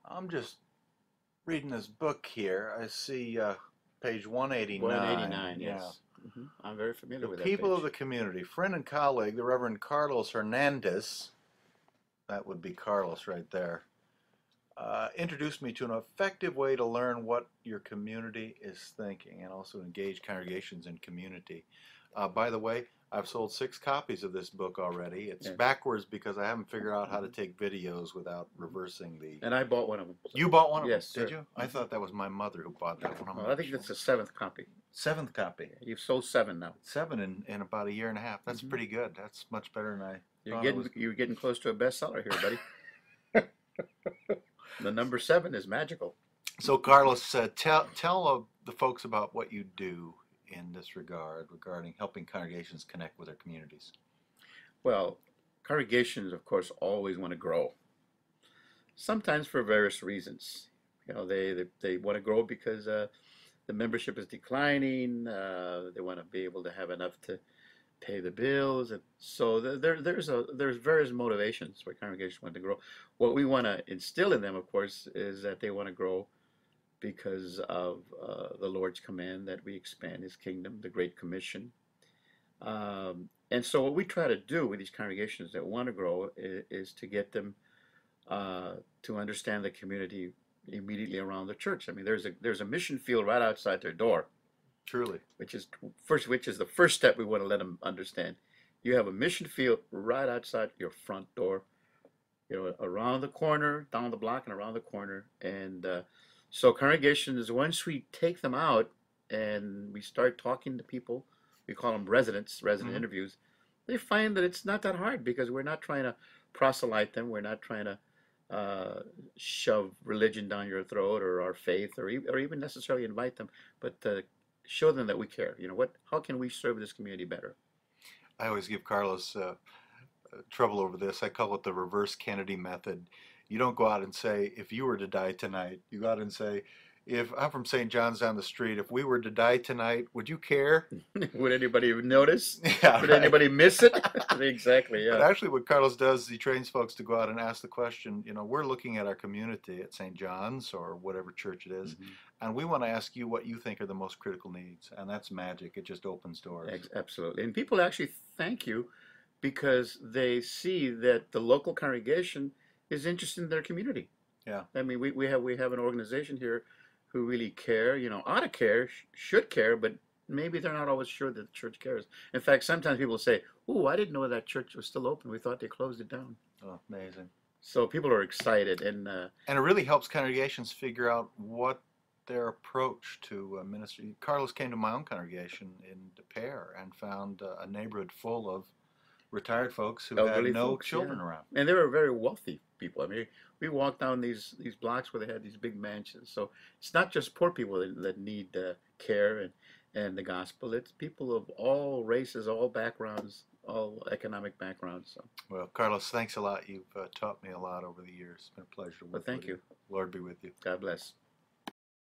I'm just reading this book here. I see page 189. 189, Yeah. yes. I'm very familiar The with that people of page. the community. Friend and colleague, the Reverend Carlos Hernandez, that would be Carlos right there, introduced me to an effective way to learn what your community is thinking and also engage congregations in community. By the way, I've sold 6 copies of this book already. It's Yes. backwards because I haven't figured out how to take videos without reversing the. And I bought one of them. So. You bought one of Yes, them, did sir. you? I thought that was my mother who bought that one. I'm Well, not I think sure. that's the 7th copy. 7th copy. You've sold 7 now. 7 in about a year and a half. That's pretty good. That's much better than I thought it was. You're getting close to a bestseller here, buddy. The number 7 is magical. So, Carlos, tell the folks about what you do in this regard, regarding helping congregations connect with their communities. Well, congregations, of course, always want to grow. Sometimes for various reasons. You know, they want to grow because the membership is declining. They want to be able to have enough to pay the bills, and so there's various motivations for congregations want to grow. What we want to instill in them, of course, is that they want to grow because of the Lord's command that we expand His kingdom, the Great Commission. And so what we try to do with these congregations that want to grow is to get them to understand the community immediately around the church. I mean, there's a mission field right outside their door. Truly. Which is the first step we want to let them understand. You have a mission field right outside your front door, you know, around the corner, down the block, and around the corner. And so congregations, once we take them out and we start talking to people, we call them resident interviews, they find that it's not that hard because we're not trying to proselyte them. We're not trying to shove religion down your throat or our faith or even necessarily invite them, but show them that we care. You know, how can we serve this community better? I always give Carlos trouble over this. I call it the reverse Kennedy method. You don't go out and say, if you were to die tonight. You go out and say, if I'm from St. John's down the street, if we were to die tonight, would you care? Would anybody notice? Yeah, would right. anybody miss it? Exactly, yeah. But actually what Carlos does is he trains folks to go out and ask the question, you know, we're looking at our community at St. John's or whatever church it is, and we want to ask you what you think are the most critical needs. And that's magic. It just opens doors. Absolutely. And people actually thank you because they see that the local congregation is interested in their community. Yeah. I mean, we have an organization here who really care, you know, ought to care, should care, but maybe they're not always sure that the church cares. In fact, sometimes people say, "Oh, I didn't know that church was still open. We thought they closed it down." Oh, amazing. So people are excited, and it really helps congregations figure out what their approach to ministry. Carlos came to my own congregation in De Pere and found a neighborhood full of retired folks who had no children around. And they were very wealthy people. I mean, we walked down these blocks where they had these big mansions. So it's not just poor people that need care and the gospel. It's people of all races, all backgrounds, all economic backgrounds. So. Well, Carlos, thanks a lot. You've taught me a lot over the years. It's been a pleasure to work with you. Thank you. Lord be with you. God bless.